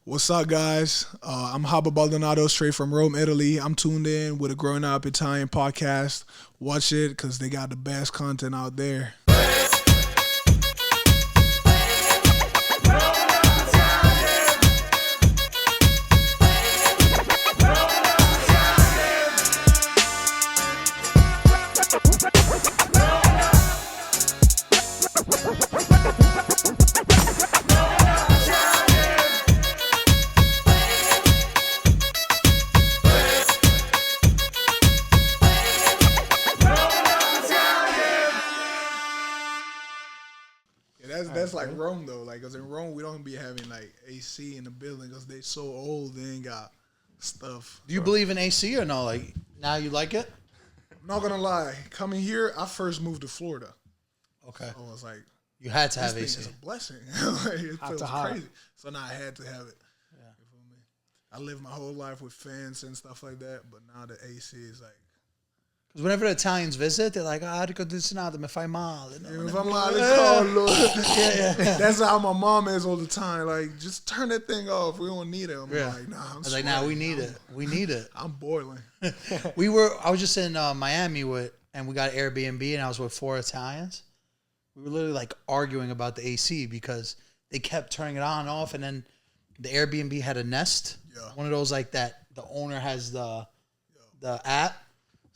What's up, guys? I'm Habakkuk Baldonado, straight from Rome, Italy. I'm tuned in with a Growing Up Italian podcast. Watch it because they got the best content out there. That's like Rome though, like, cause in Rome we don't be having like AC in the building because they so old they ain't got stuff. Do you believe in AC or no? Like now you like it? I'm not gonna lie, coming here, I first moved to Florida. Okay. So I was like, you had to this have thing AC. is a blessing. Like, it feels crazy. So now I had to have it. Yeah. You feel me? I lived my whole life with fans and stuff like that, but now the AC is like. Because whenever the Italians visit, they're like, aria condizionato, mi fai male. That's how my mom is all the time. Like, just turn that thing off. We don't need it. I'm like, nah, I'm like, nah, we need it. We need it. I'm boiling. I was just in Miami and we got an Airbnb and I was with 4 Italians. We were literally like arguing about the AC because they kept turning it on and off. And then the Airbnb had a Nest. Yeah. One of those like that the owner has the app.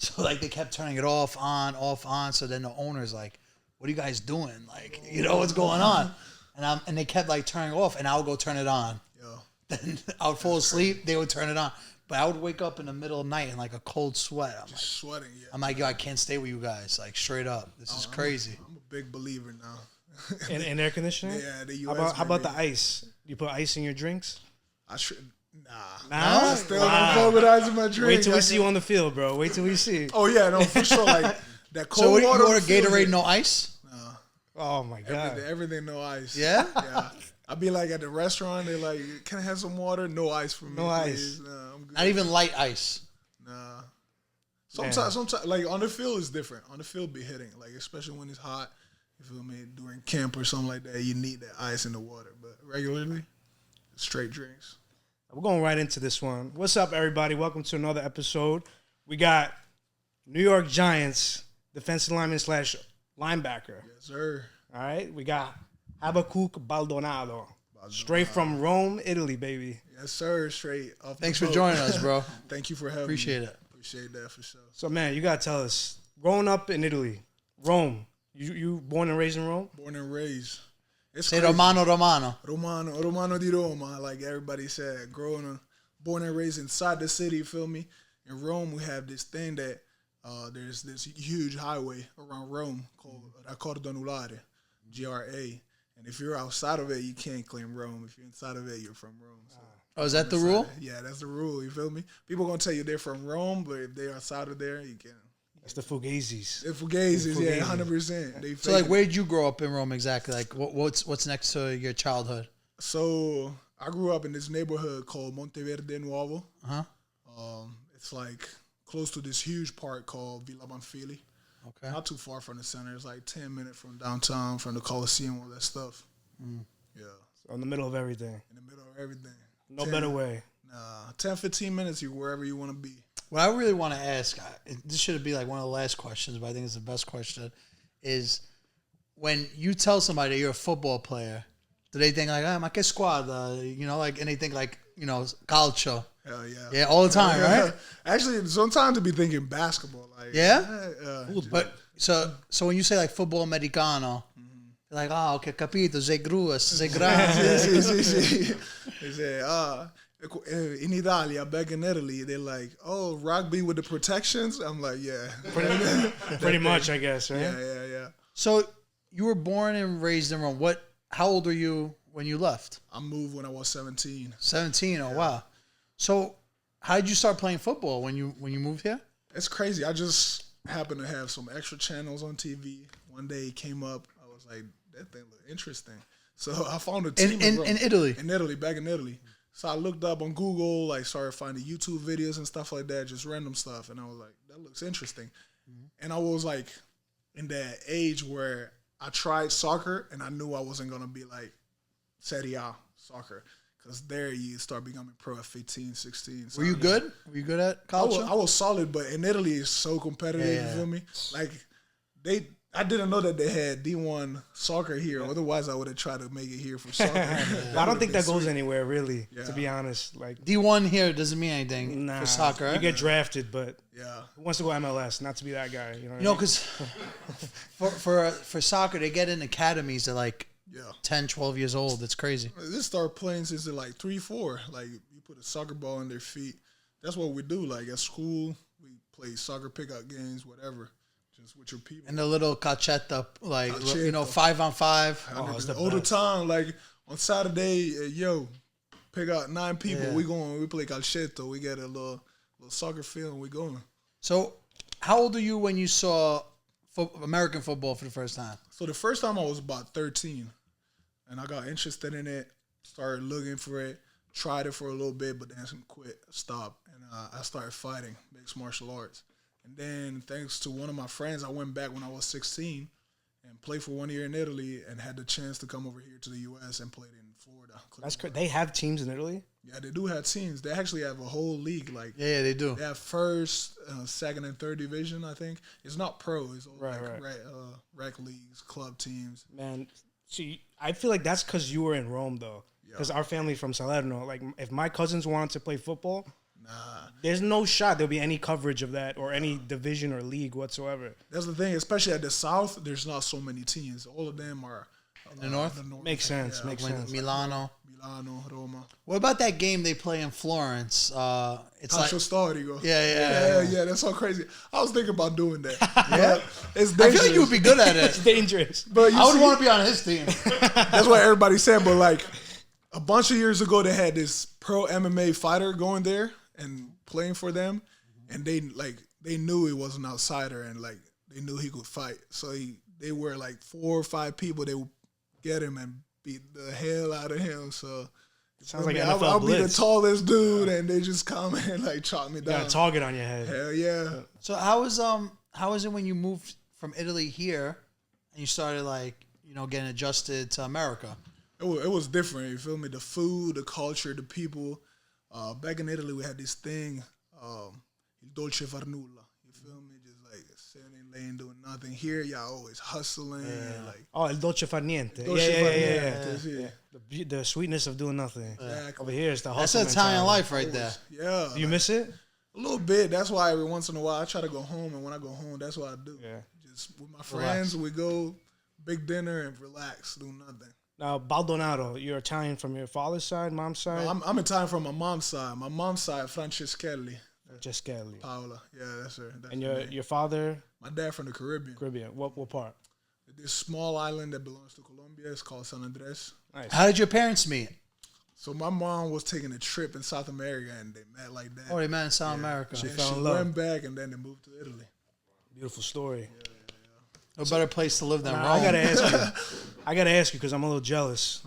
So, like, they kept turning it off, on. So then the owner's like, what are you guys doing? Like, you know what's going on? And they kept, like, turning it off, and I would go turn it on. Then I would fall asleep. They would turn it on. But I would wake up in the middle of the night in, like, a cold sweat. I'm just sweating, yeah. I'm like, yo, I can't stay with you guys. Like, straight up. This is crazy. I'm a big believer now. In air conditioning? Yeah, the US. How about the ice? You put ice in your drinks? Nah, still don't fuck with ice in my drink. Wait till we see you on the field, bro. Wait till we see. Oh yeah, no, for sure. Like that cold so water. So you order Gatorade, no ice? No. Oh my god. Everything no ice. Yeah. Yeah. I be like at the restaurant. They're like, "Can I have some water? No ice for me. No please. ice. Nah, I'm good. Not even light ice. Nah. Sometimes, like on the field is different. On the field be hitting, like especially when it's hot. You feel me? During camp or something like that, you need that ice in the water. But regularly, straight drinks. We're going right into this one. What's up, everybody? Welcome to another episode. We got New York Giants defensive lineman / linebacker. Yes, sir. All right. We got Habakkuk Baldonado. Straight from Rome, Italy, baby. Yes, sir. Straight off the Thanks for boat. joining us, bro. Thank you for having Appreciate me. it. Appreciate that for sure. So, man, you got to tell us, growing up in Italy, Rome, you born and raised in Rome? Born and raised. It's Say crazy. Romano. Romano di Roma, like everybody said. Born and raised inside the city, you feel me? In Rome, we have this thing that there's this huge highway around Rome called Raccordo Anulare, GRA. And if you're outside of it, you can't claim Rome. If you're inside of it, you're from Rome. So Oh, is that the rule? Yeah, that's the rule, you feel me? People going to tell you they're from Rome, but if they're outside of there, you can't. That's the Fugazis. The Fugazis, yeah, 100%. So, like, where did you grow up in Rome exactly? Like, what's next to your childhood? So, I grew up in this neighborhood called Monteverde Nuovo. Uh-huh. It's, like, close to this huge park called Villa Banfili. Okay. Not too far from the center. It's, like, 10 minutes from downtown, from the Coliseum, all that stuff. Yeah. So in the middle of everything. In the middle of everything. No better way. 10, 15 minutes, you're wherever you want to be. What I really want to ask, this should be like one of the last questions, but I think it's the best question, is when you tell somebody you're a football player, do they think like, ma che squadra? You know, like, and they think like, you know, calcio. Hell yeah. Yeah, all the time, right? Actually, sometimes to be thinking basketball. Like, yeah? But so when you say like football americano, they're like, oh, okay, capito, sei gruas, sei grande. sì. They say, in Italia, back in Italy, they're like, oh, rugby with the protections? I'm like, yeah. Pretty much, I guess, right? Yeah. So you were born and raised in Rome. How old were you when you left? I moved when I was 17. 17, oh, wow. So how did you start playing football when you moved here? It's crazy. I just happened to have some extra channels on TV. One day it came up. I was like, that thing looked interesting. So I found a team in Italy. In Italy, back in Italy. So I looked up on Google, like started finding YouTube videos and stuff like that, just random stuff. And I was like, that looks interesting. And I was like in that age where I tried soccer and I knew I wasn't going to be like Serie A soccer. because there you start becoming pro at 15, 16. Were you good? Were you good at college? I was solid, but in Italy it's so competitive. Yeah. You feel me? Like I didn't know that they had D1 soccer here. Otherwise, I would have tried to make it here for soccer. I don't think that goes anywhere, really, Yeah. to be honest. Like D1 here doesn't mean anything for soccer. You Right? get drafted, but Yeah. who wants to go MLS? Not to be that guy. You know, You know, because for soccer, they get in academies at like Yeah. 10, 12 years old. It's crazy. They start playing since they're like 3, 4. Like you put a soccer ball in their feet. That's what we do. Like at school, we play soccer pickup games, whatever, just with your people. And the little cachetta, like, you know, Cachetta. 5-on-5. it's the all the best. time. Like on Saturday, yo, pick out 9 people. Yeah. We play calcetto. We get a little soccer field and we going. So, how old are you when you saw American football for the first time? So the first time I was about 13, and I got interested in it. Started looking for it. Tried it for a little bit, but then quit, stopped, and I started fighting mixed martial arts. And then, thanks to one of my friends, I went back when I was 16 and played for 1 year in Italy, and had the chance to come over here to the U.S. and played in Florida. That's crazy. They have teams in Italy. Yeah, they do have teams. They actually have a whole league. Like Yeah, they do. they have first, second, and third division. I think it's not pro. It's all Right. rec leagues, club teams. Man, see, I feel like that's because you were in Rome, though. Because our family's from Salerno. Like, if my cousins wanted to play football, there's no shot there'll be any coverage of that or any division or league whatsoever. That's the thing, especially at the South. There's not so many teams. All of them are the North? Makes sense. Makes sense. Milano. Milano, Roma. What about that game they play in Florence? It's like, Calcio Storico. Yeah. That's so crazy. I was thinking about doing that. Yeah, it's dangerous. I feel like you would be good at It's it. dangerous. But I would want to be on his team. That's what everybody said. But like a bunch of years ago, they had this pro MMA fighter going there and playing for them, and they knew he was an outsider, and like they knew he could fight. So they were like 4 or 5 people. They would get him and beat the hell out of him. So Sounds like I'll NFL be the Blitz. tallest dude, and they just come and like chop me You got down. a target on your head. Hell yeah. So how was it when you moved from Italy here and you started getting adjusted to America? It was different. You feel me? The food, the culture, the people. Back in Italy, we had this thing, il dolce far nulla. You feel me? Just like sitting in lane doing nothing. Here, y'all always hustling. And like Oh, el dolce far niente. dolce far niente. Yeah. That's it. The sweetness of doing nothing. Exactly. Over here, it's the That's hustle Italian mentality. life right there. Yeah. Do you miss it? A little bit. That's why every once in a while I try to go home, and when I go home, that's what I do. Yeah. Just with my friends, we go big dinner and relax, do nothing. Now, Baldonado, you're Italian from your father's side, mom's side? I'm Italian from my mom's side. My mom's side, Franceschelli, Francescelli. Paola. Yeah, that's her. That's And her name. your father, My dad from the Caribbean. Caribbean. What part? This small island that belongs to Colombia is called San Andres. Nice. How did your parents meet? So my mom was taking a trip in South America, and they met like that. Oh, they met in South America. And fell in she love. went back, and then they moved to Italy. Beautiful story. No better place to live than Rome. I gotta ask you because I'm a little jealous.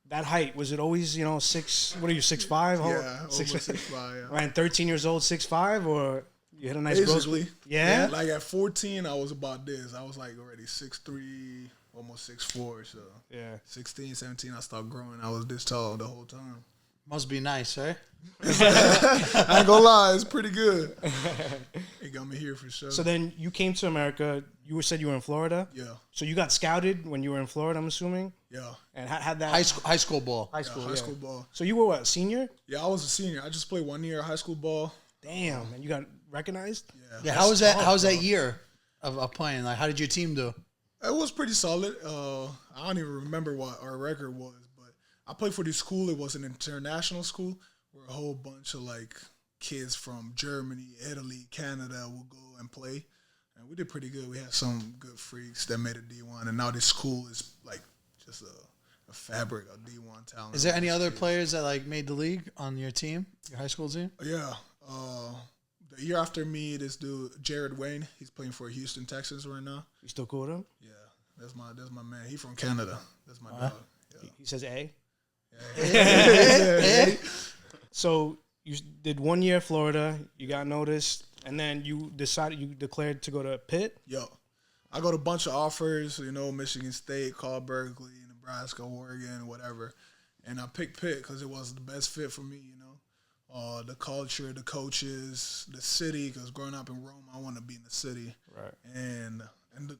That height, was it always 6? What are you, 6'5"? Yeah, almost 6'5", yeah. Around 13 years old, 6'5", or you had a nice growth? Basically. Yeah? Like at 14, I was about this. I was like already 6'3", almost 6'4". So Yeah. 16, 17, I started growing. I was this tall the whole time. Must be nice, right? I ain't gonna lie, it's pretty good. It got me here for sure. So then you came to America. You said you were in Florida. yeah, So you got scouted when you were in Florida, I'm assuming. yeah. And had that High school ball. high school, High school ball. So you were what, senior? Yeah, I was a senior. I just played 1 year of high school ball. Damn, and you got recognized? Yeah, how was that? How was that year of playing? Like, how did your team do? It was pretty solid. I don't even remember what our record was, but I played for this school. It was an international school where a whole bunch of like kids from Germany, Italy, Canada will go and play. And we did pretty good. We had some good freaks that made a D1, and now this school is like just a fabric of D1 talent. Is there any other players that like made the league on your team, your high school team? Yeah. The year after me, this dude Jared Wayne, he's playing for Houston Texans right now. You still cool with him? Yeah, that's my man. He from Canada. That's my dog. Yeah. He says A. Yeah. So you did 1 year Florida. You got noticed, and then you declared to go to Pitt. Yo, I got a bunch of offers. Michigan State, called Berkeley, Nebraska, Oregon, whatever. And I picked Pitt because it was the best fit for me, you know. The culture, the coaches, the city, because growing up in Rome, I want to be in the city. Right. And in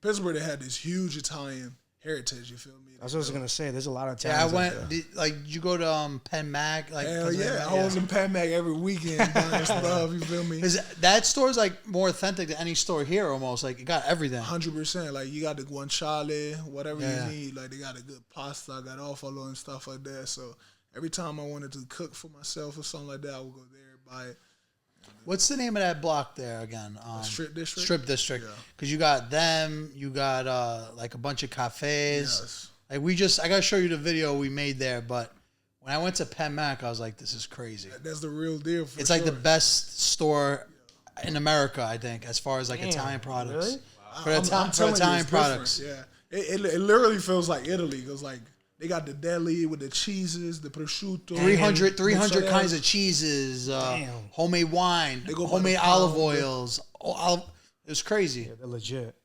Pittsburgh, they had this huge Italian heritage, you feel me? That's what I was going to say. There's a lot of Yeah, I Italians. went, did you go to Penn Mac? Like, Hell yeah. I was in Penn Mac every weekend buying stuff, you feel me? That store's like more authentic than any store here almost. Like, it got everything. 100%. Like, you got the guanciale, whatever you need. Like, they got a good pasta, got offalo and stuff like that. So, every time I wanted to cook for myself or something like that, I would go there, buy it. What's the name of that block there again? Strip District? Strip District. Because you got them, you got like a bunch of cafes. Yes. Like I got to show you the video we made there, but when I went to Penn Mac, I was like, this is crazy. That's the real deal It's like the best store in America, I think, as far as like Italian products. Really? Wow. For Italian products. Yeah. It literally feels like Italy because, like, they got the deli with the cheeses, the prosciutto. 300 kinds of cheeses, homemade wine, homemade olive oils. It was crazy. Yeah, they're legit.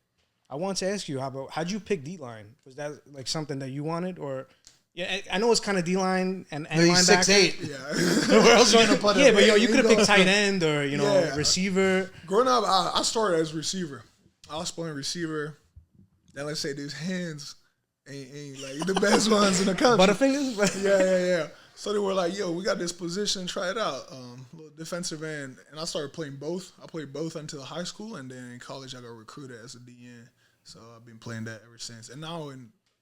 I want to ask you, how'd you pick D-line? Was that like something that you wanted? Or, yeah, I know it's kind of D-line and linebacker. 6'8". Yeah. Where else are you going to put it? But you could have picked tight end or, receiver. Growing up, I started as receiver. I was playing receiver. Then let's say these hands ain't like the best ones in the country. Butterfingers? Yeah. So they were like, yo, we got this position, try it out. Little defensive end. And I started playing both. I played both until high school, and then in college I got recruited as a DN. So I've been playing that ever since. And now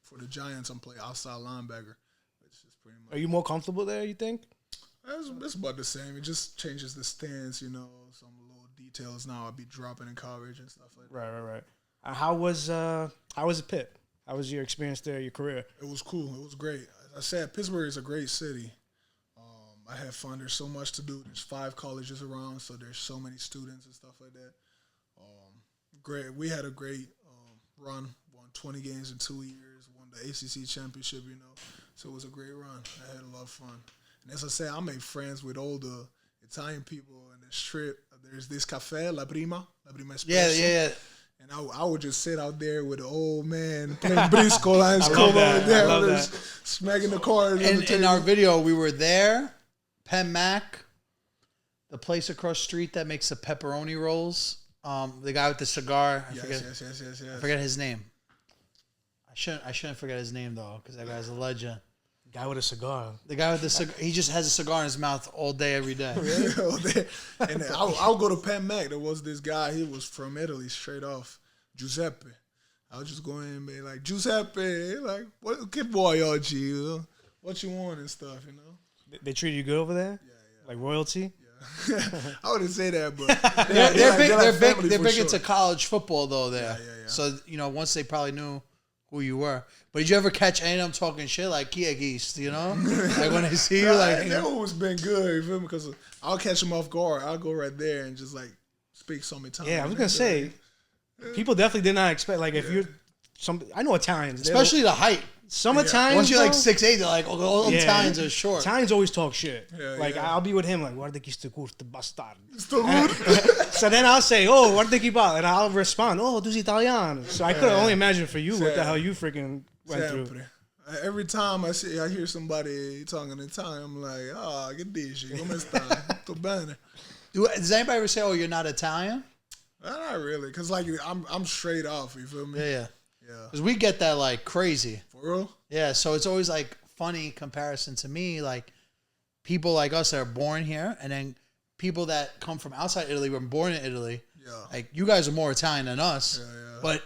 for the Giants, I'm playing outside linebacker. Which is pretty much. Are you more comfortable there, you think? It's about the same. It just changes the stance, some little details now. I'll be dropping in coverage and stuff like that. Right. How was it Pitt? How was your experience there, your career? It was cool. It was great. As I said, Pittsburgh is a great city. I had fun. There's so much to do. There's 5 colleges around, so there's so many students and stuff like that. Great. We had a great run. Won 20 games in 2 years. Won the ACC championship, So it was a great run. I had a lot of fun. And as I said, I made friends with all the Italian people in this trip. There's this cafe, La Prima Espresso. Yeah. And I would just sit out there with the old man playing brisco lines, over there, smacking the cards. In our video, we were there, Penn Mac, the place across the street that makes the pepperoni rolls. The guy with the cigar. I forget his name. I shouldn't forget his name though, because that guy's a legend. Guy with a cigar. The guy with the cigar. He just has a cigar in his mouth all day, every day. Really? And I'll go to Penn Mac. There was this guy. He was from Italy, straight off. Giuseppe. I was just going in and be like, Giuseppe, like, what? Che vuoi oggi? What you want and stuff, They treat you good over there? Yeah. Like royalty? Yeah. I wouldn't say that, but they're big into college football though. There. Yeah. So once they probably knew who you were. But did you ever catch any of them talking shit like Kia Geese, Like when they see you, like... They've always been good, you feel me? Because I'll catch them off guard. I'll go right there and just, like, speak so many times. Yeah, I was going to say, people definitely did not expect, like, if you're... I know Italians. Especially the height. Some Italians, once you're like 6'8", they're like, all Italians are short. Italians always talk shit. Yeah. I'll be with him, like, guarda chi sto curto bastardo. Sto curto. So then I'll say, oh, guarda chi parla. And I'll respond, oh, tu sei italiano. So I could only imagine for you what the hell you freaking went through. Every time I hear somebody talking Italian, I'm like, che dici? Come stai? Tutto bene. Does anybody ever say, oh, you're not Italian? Not really, because, like, I'm straight off, you feel me? Yeah. Because we get that, like, crazy. For real? Yeah, so it's always, like, funny comparison to me, like, people like us that are born here, and then people that come from outside Italy, were born in Italy. Yeah. Like, you guys are more Italian than us. Yeah. But,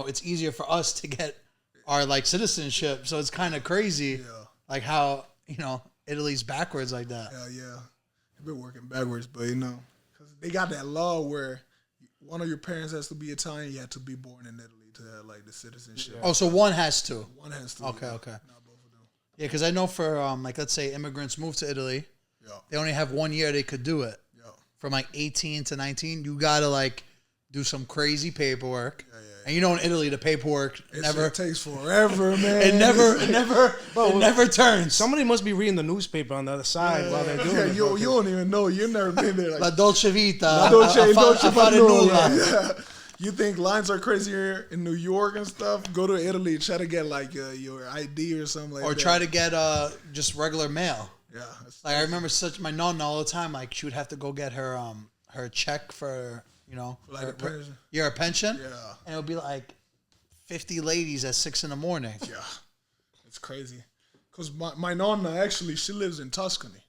it's easier for us to get our, like, citizenship, so it's kind of crazy, like, how, Italy's backwards like that. Yeah. They've been working backwards, but, because they got that law where one of your parents has to be Italian, you have to be born in Italy to have, like, the citizenship. Oh, so one has to. One has to. Okay. Not both of them. Yeah, because I know for, like, let's say immigrants move to Italy, they only have 1 year they could do it. Yeah. From, like, 18 to 19, you got to, like, do some crazy paperwork. Yeah. And in Italy, the paperwork It takes forever, man. It never turns. Somebody must be reading the newspaper on the other side while they're doing it. You don't even know. You've never been there. Like, La dolce vita. La dolce a fare nulla. Yeah. You think lines are crazier in New York and stuff? Go to Italy, try to get like your ID or something like that. Or try to get just regular mail. Yeah. Like I remember my nonna all the time. Like she would have to go get her her check for like a pension. A pension. Yeah. And it would be like 50 ladies at 6 a.m. Yeah, it's crazy. Cause my nonna actually she lives in Tuscany,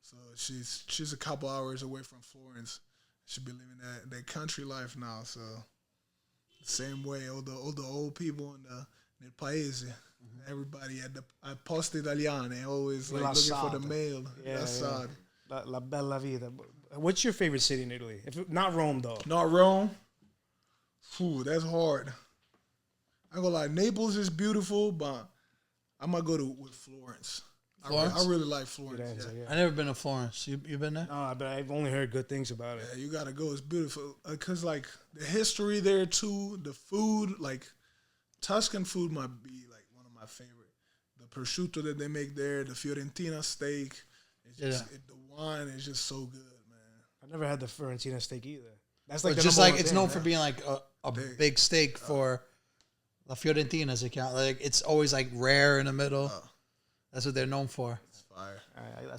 so she's a couple hours away from Florence. She be living that country life now. So the same way, all the old people in the paese, everybody at Poste Italiane always like looking for the mail. Yeah. La bella vita. What's your favorite city in Italy? Not Rome though. Not Rome. Phew, that's hard. I go like Naples is beautiful, but I might go with Florence. Florence? I really like Florence. Yeah. I never been to Florence. You been there? No, but I've only heard good things about it. Yeah, you gotta go. It's beautiful because like the history there too. The food, like Tuscan food, might be like one of my favorite. The prosciutto that they make there, the Fiorentina steak. It's just, the wine is just so good, man. I've never had the Fiorentina steak either. That's like just like it's known for being like a big steak for La Fiorentina's account. Like it's always like rare in the middle. That's what they're known for. It's fire.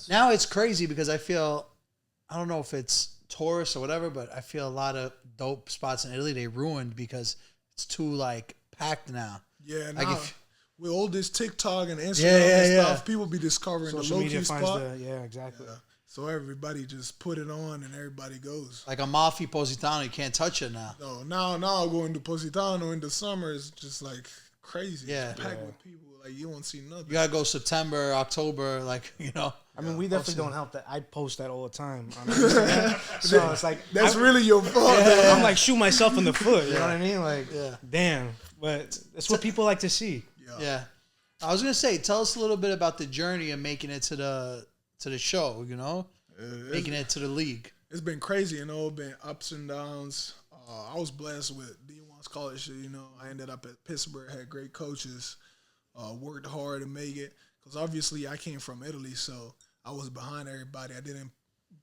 Now it's crazy because I don't know if it's tourists or whatever, but I feel a lot of dope spots in Italy they ruined because it's too like packed now. Yeah, like now with all this TikTok and Instagram and stuff, people be discovering social the media low-key spot. Exactly. Yeah. So everybody just put it on and everybody goes. Like Amalfi Positano, you can't touch it now. No, now going to Positano in the summer is just like crazy. Yeah. It's packed with people. Like you won't see nothing. You gotta go September, October, like I mean, we definitely don't help that. I post that all the time on Instagram. So it's like that's really your fault. I'm like shoot myself in the foot. You know what I mean? Like, damn. But that's what people like to see. Yeah. I was gonna say, tell us a little bit about the journey of making it to the show. Making it to the league. It's been crazy, been ups and downs. I was blessed with D1 scholarship. I ended up at Pittsburgh, had great coaches. Worked hard to make it because obviously I came from Italy, so I was behind everybody. I didn't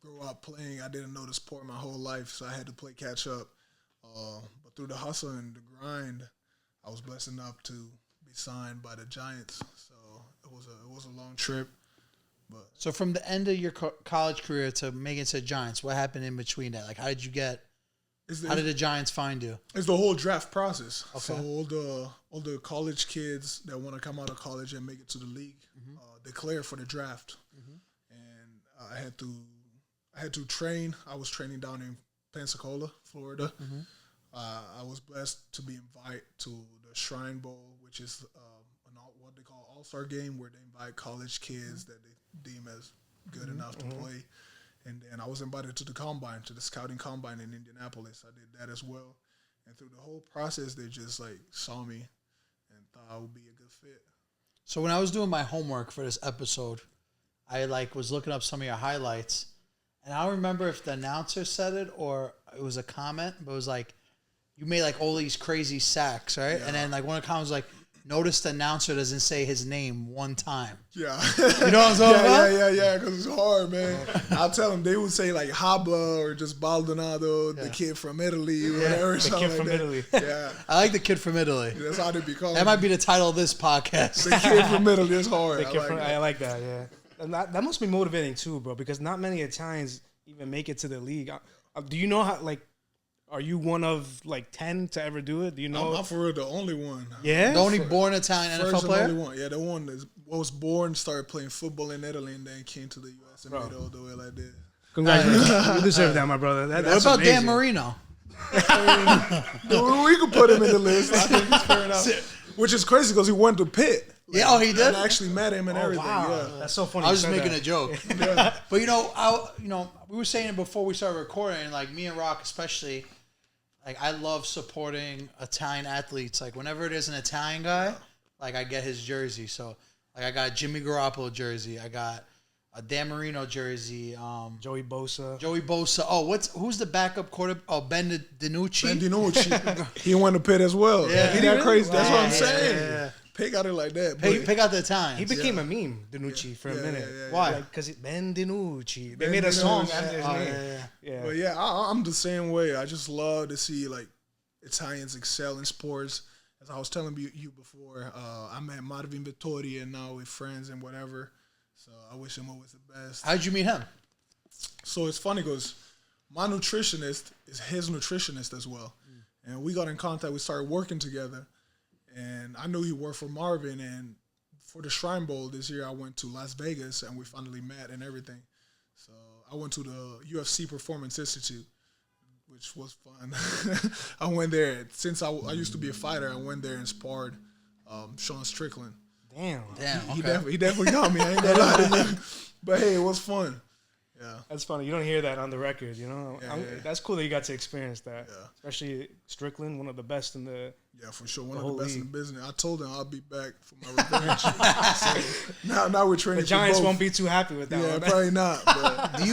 grow up playing. I didn't know the sport my whole life, so I had to play catch up. But through the hustle and the grind, I was blessed enough to be signed by the Giants. So it was a long trip. But so from the end of your college career to making it to the Giants, what happened in between that? Like, how did you get? How did the Giants find you? It's the whole draft process. Okay. So all the college kids that want to come out of college and make it to the league declare for the draft, and I had to train. I was training down in Pensacola, Florida. I was blessed to be invited to the Shrine Bowl, which is what they call All-Star game, where they invite college kids that they deem as good enough to play. And then I was invited to the combine, to the scouting combine in Indianapolis. I did that as well. And through the whole process, they just like saw me and thought I would be a good fit. So when I was doing my homework for this episode, I was looking up some of your highlights, and I don't remember if the announcer said it or it was a comment, but it was like you made like all these crazy sacks, right? Yeah. And then like one of the comments was like, notice the announcer doesn't say his name one time. Yeah. You know what I'm talking about? Yeah, because it's hard, man. I'll tell them, they would say like Haba or just Baldonado, the kid from Italy, whatever. The kid from Italy. Yeah. I like the kid from Italy. That's how they be called. That might be the title of this podcast. The kid from Italy is hard. I like that, yeah. And that must be motivating too, bro, because not many Italians even make it to the league. Do you know how, like, are you one of like 10 to ever do it? Do you know? I'm for real the only one. Yeah, the only born Italian NFL player. Only one. Yeah, the one that was born, started playing football in Italy, and then came to the U.S. and made it all the way like this. Congratulations, you deserve that, my brother. What about amazing. Dan Marino? We could put him in the list. I think he's fair enough. Which is crazy because he went to Pitt. Yeah, he did. I actually met him and everything. Wow. Yeah, that's so funny. I was just making a joke. But we were saying it before we started recording. Like me and Rock, especially, like I love supporting Italian athletes. Like whenever there's an Italian guy, like I get his jersey. So like I got a Jimmy Garoppolo jersey. I got a Dan Marino jersey. Joey Bosa. Oh, who's the backup quarterback? Oh, Ben DiNucci. Ben DiNucci. He went to Pitt as well. Yeah, he that crazy. Wow. That's what I'm saying. Yeah. Pick out it like that. Pick out the Italians. He became a meme, DiNucci, for a minute. Why? Because Ben DiNucci. They made a song after his name. But yeah, I'm the same way. I just love to see like Italians excel in sports. As I was telling you before, I'm at Marvin Vittori and now with friends and whatever. So I wish him always the best. How'd you meet him? So it's funny because my nutritionist is his nutritionist as well. And we got in contact. We started working together. And I knew he worked for Marvin. And for the Shrine Bowl this year, I went to Las Vegas and we finally met and everything. So I went to the UFC Performance Institute, which was fun. I went there. Since I used to be a fighter, I went there and sparred Sean Strickland. Damn. He definitely got me. I ain't gonna lie to you. But hey, it was fun. Yeah. That's funny. You don't hear that on the record, you know? Yeah. That's cool that you got to experience that. Yeah. Especially Strickland, one of the best in the... Yeah, for sure. One of the best league. in the business. I told him I'll be back for my revenge. So now we're training The Giants for both. won't be too happy with that Yeah, one. probably not. But Do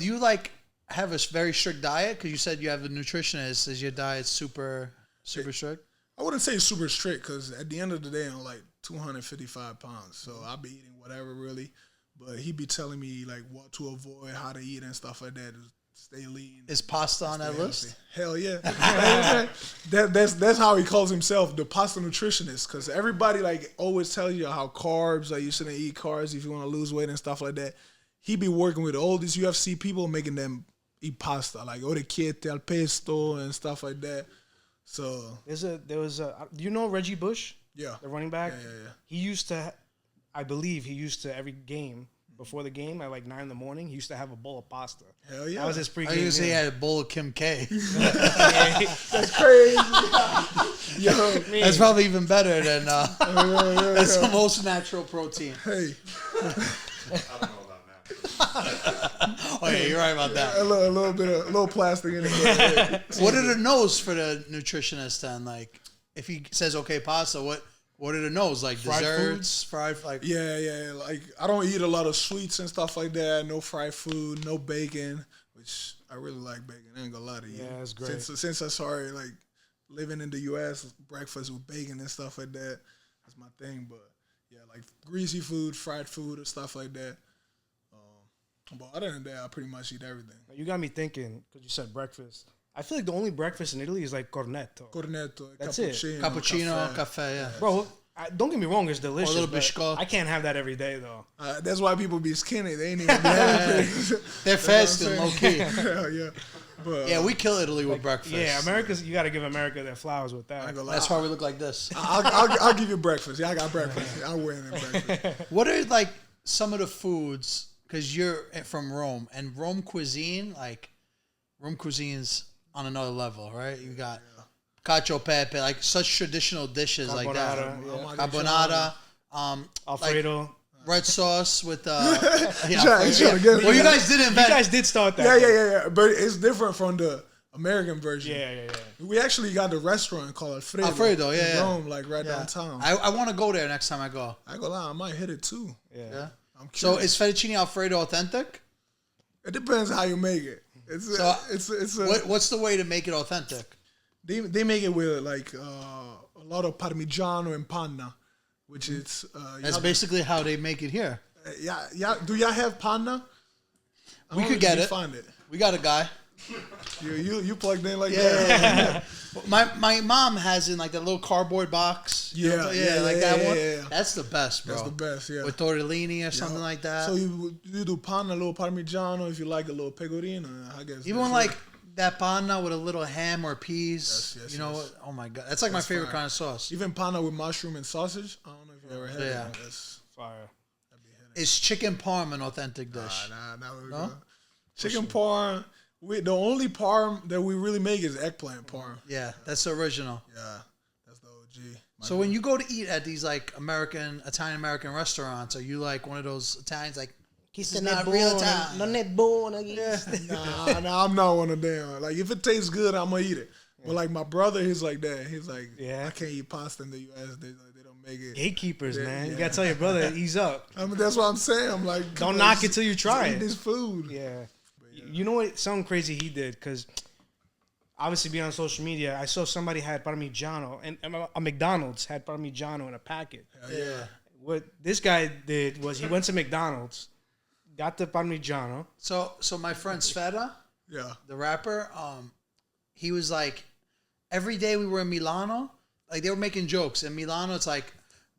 you like have a very strict diet? Because you said you have a nutritionist. Is your diet super strict? I wouldn't say super strict because at the end of the day, I'm like 255 pounds. So I'll be eating whatever really. But he'd be telling me like what to avoid, how to eat and stuff like that to stay lean. Is pasta on that list? Hell yeah. That's how he calls himself, the pasta nutritionist. Because everybody like always tells you how carbs, like you shouldn't eat carbs if you want to lose weight and stuff like that. He be working with all these UFC people making them eat pasta, like orecchiette al pesto and stuff like that. So There was a. Do you know Reggie Bush? yeah, The running back? Yeah. He used to, I believe he used to every game, before the game at like 9 in the morning, he used to have a bowl of pasta. Hell yeah. That was his pregame. I used to say he meal. had a bowl of Kim K. That's crazy. Yo, That's probably even better than that's the most natural protein. hey, I don't know about that. Oh yeah, you're right about that. a little plastic in it. But, hey, What are the no's for the nutritionist then? Like, if he says okay, pasta, what are the no's? Like Fried desserts, fried like yeah. Like I don't eat a lot of sweets and stuff like that. No fried food, no bacon, which I really like bacon. I ain't gonna lie to you. Yeah, that's great. Since I started like living in the U.S., breakfast with bacon and stuff like that, that's my thing. But yeah, like greasy food, fried food, and stuff like that. But other than that, I pretty much eat everything. You got me thinking, because you said breakfast. I feel like the only breakfast in Italy is like cornetto. Cornetto, That's it. cappuccino, cafe, yeah. Bro, don't get me wrong, it's delicious. Or a little but biscotti. I can't have that every day, though. That's why people be skinny. They ain't even be hungry. They're fasting, low key. Hell yeah. But, Yeah, we kill Italy with breakfast. Yeah, you got to give America their flowers with I ain't that. gonna lie. That's why we look like this. I'll give you breakfast. Yeah, I got breakfast. I'll win in breakfast. What are like some of the foods? Because you're from Rome, and Rome cuisine's on another level, right? You got cacio pepe, like such traditional dishes like that. Carbonara, Carbonara, Alfredo. like red sauce with He's trying to get Well, you guys did invent. You guys did start that. Yeah. But it's different from the American version. Yeah. We actually got the restaurant called Alfredo, in yeah. Rome, like right Yeah. downtown. I want to go there next time I go. I ain't gonna lie, I might hit it too. Yeah. I'm So curious. is fettuccine Alfredo authentic? It depends how you make it. It's What's the way to make it authentic? they make it with like a lot of parmigiano and panna, which is That's basically how they make it here. yeah. Do y'all have panna? We could get it. Find it. We got a guy. You plugged in like that. My mom has in like that little cardboard box. Yeah, like that one. yeah. That's the best, bro. That's the best. Yeah. With tortellini or something like that. So you do panna, a little parmigiano, if you like a little pecorino, I guess. Even like that panna with a little ham or peas. Yes, you know yes. what? Oh my god, that's like my favorite kind of sauce. Even panna with mushroom and sausage. I don't know if you ever had Yeah. that. That's Fire. Is chicken parm an authentic dish? no. Chicken parm. The only parm that we really make is eggplant parm. Yeah, that's the original. Yeah, that's the OG. So when you go to eat at these like Italian American restaurants, are you like one of those Italians like this is not real Italian? Non è buono. Nah, I'm not one of them. Like if it tastes good, I'm gonna eat it. But like my brother, he's like that. He's like, I can't eat pasta in the U.S. They don't make it. Gatekeepers, man. Yeah. You gotta tell your brother, ease up. I mean, that's what I'm saying. I'm like, Don't knock it till you try eat it. this food. Yeah. You know what? Something crazy he did, because obviously being on social media, I saw somebody had Parmigiano, and a McDonald's had Parmigiano in a packet. Yeah. What this guy did was he went to McDonald's, got the Parmigiano. So my friend Sveta, Yeah. the rapper, he was like, every day we were in Milano, like they were making jokes. In Milano, it's like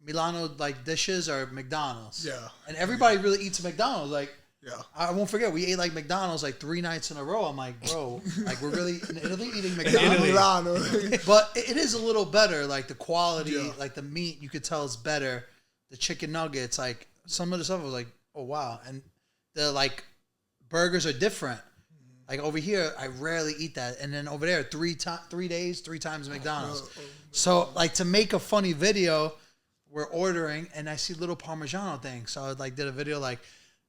Milano like dishes are McDonald's. Yeah. And everybody really eats McDonald's. Like, Yeah. I won't forget, we ate like McDonald's like 3 nights in a row. I'm like, bro, like we're really in Italy eating McDonald's. Milano. But it is a little better. Like the quality, Yeah. like the meat, you could tell it's better. The chicken nuggets, like some of the stuff was like, oh wow. And the like burgers are different. Like over here, I rarely eat that. And then over there, 3 days, 3 times McDonald's. So like to make a funny video, we're ordering and I see little Parmigiano things. So I like did a video like,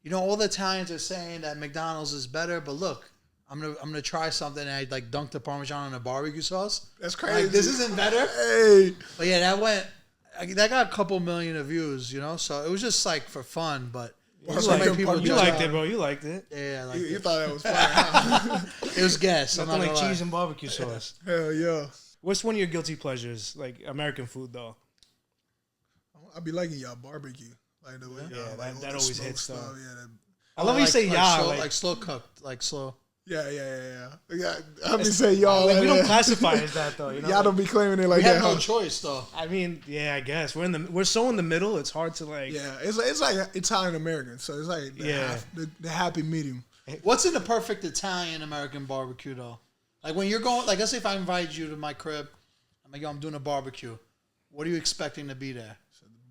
you know, all the Italians are saying that McDonald's is better, but look, I'm gonna try something. And I like dunked the Parmesan in a barbecue sauce. That's crazy. Like, this isn't better. Hey. But yeah, that got a couple million of views, you know. So it was just like for fun, but so many people You judge liked it. it, bro. You liked it. Yeah, like You thought that was fire. it was gas. I'm Nothing not like gonna lie. cheese and barbecue sauce. Hell yeah. What's one of your guilty pleasures? Like American food, though. I be liking y'all barbecue. Like the way Yeah, y'all, like, all that the always smoke hits, stuff. though. Yeah, I love how you say yeah. slow, Like, like slow cooked, like slow. yeah. I be saying y'all. like, we don't that. classify as that, though. You know? Y'all don't be claiming it like We that. have no huh? choice though. I mean, yeah, I guess we're so in the middle. It's hard to like. Yeah, it's like Italian American, so it's like the happy medium. What's in the perfect Italian American barbecue though? Like when you're going, like let's say if I invite you to my crib, I'm like, yo, I'm doing a barbecue. What are you expecting to be there?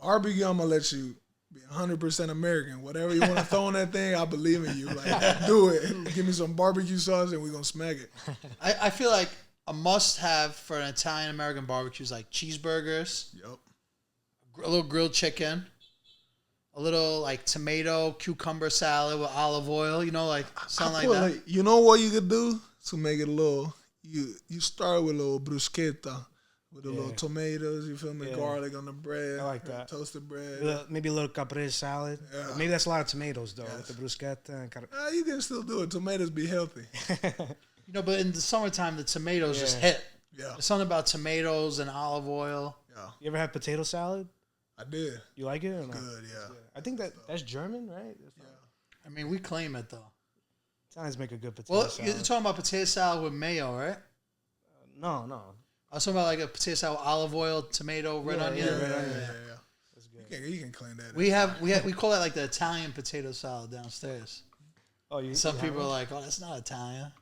Barbecue, I'm gonna let you be 100% American. Whatever you want to throw on that thing, I believe in you. Like, do it. Give me some barbecue sauce and we're gonna smack it. I feel like a must-have for an Italian American barbecue is like cheeseburgers, Yep. a little grilled chicken, a little like tomato cucumber salad with olive oil. You know, like something like that. You know what you could do to make it a little. You start with a little bruschetta. With a little tomatoes, you feel me? Yeah. Garlic on the bread. I like that. Toasted bread. Maybe a little caprese salad. Yeah. Maybe that's a lot of tomatoes though, with the bruschetta and You can still do it. Tomatoes be healthy. You know, but in the summertime, the tomatoes just hit. Yeah. There's something about tomatoes and olive oil. Yeah. You ever had potato salad? I did. You like it or not? Good, yeah. I think that's German, right? I mean, we claim it though. Italians make a good potato Well, salad. you're talking about potato salad with mayo, right? No. I was talking about like a potato salad with olive oil, tomato, red onion. Yeah. That's good. You can claim that. We call that like the Italian potato salad downstairs. Oh, you. Some people are like, "Oh, that's not Italian."